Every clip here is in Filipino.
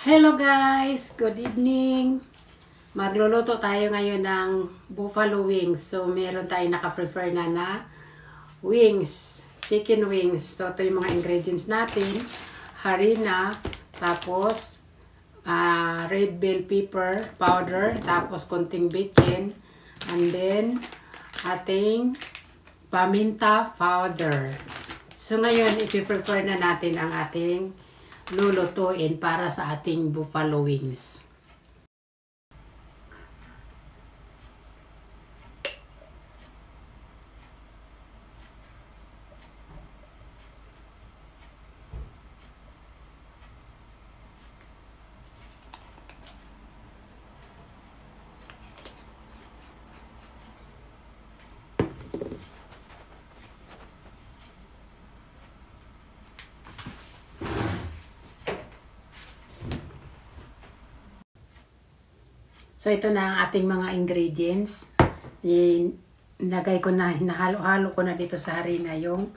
Hello guys! Good evening! Magluluto tayo ngayon ng buffalo wings. So, meron tayong naka-prefer na wings. Chicken wings. So, ito yung mga ingredients natin. Harina, tapos red bell pepper powder, tapos konting bechin, and then ating paminta powder. So, ngayon, ipiprepare na natin ang ating lulutuin para sa ating buffalo wings. So, ito na ang ating mga ingredients. Nilagay ko na, hinahalo-halo ko na dito sa harina yung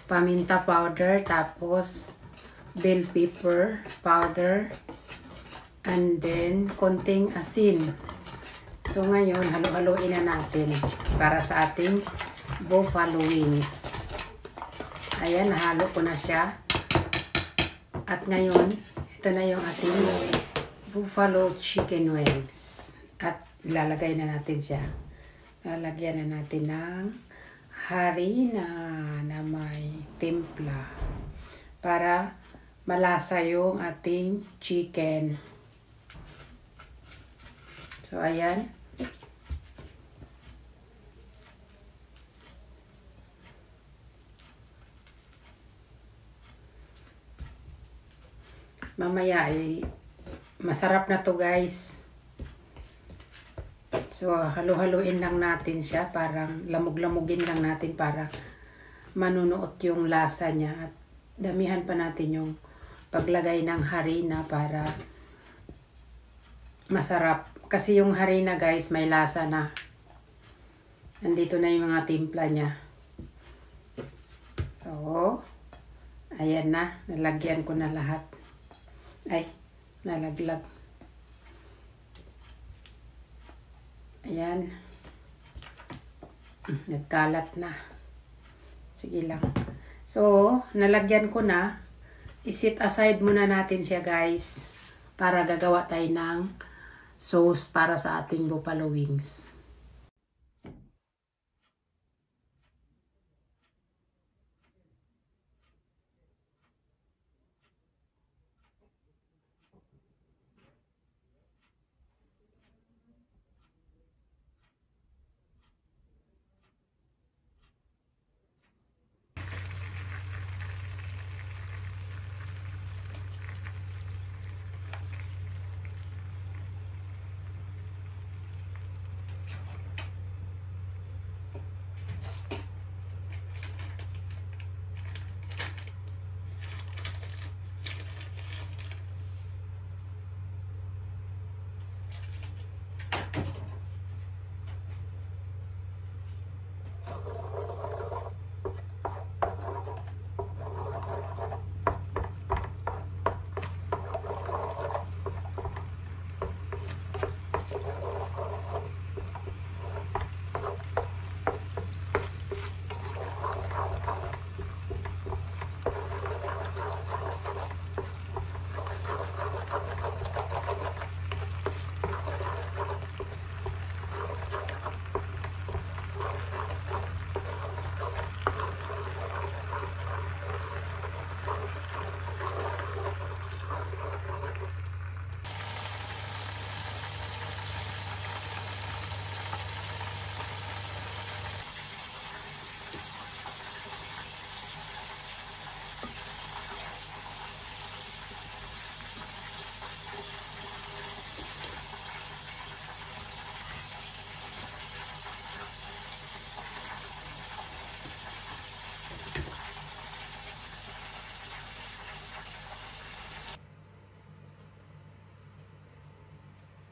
paminta powder, tapos bell pepper powder, and then konting asin. So, ngayon, halo-haloin na natin para sa ating buffalo wings. Ayan, nahalo ko na siya. At ngayon, ito na yung ating buffalo chicken wings. At ilalagay na natin siya. Lalagyan na natin ng harina na may timpla para malasa yung ating chicken. So, ayan. Mamaya ay masarap na to guys. So, halo-haloin lang natin siya. Parang lamog-lamugin lang natin para manunuot yung lasa niya. At damihan pa natin yung paglagay ng harina para masarap. Kasi yung harina guys may lasa na. Nandito na yung mga timpla niya. So, ayan na. Nalagyan ko na lahat. Ay, nalaglag. Ayan. Nagkalat na. Sige lang. So, nalagyan ko na. I-set aside muna natin siya guys. Para gagawa tayo ng sauce para sa ating buffalo wings.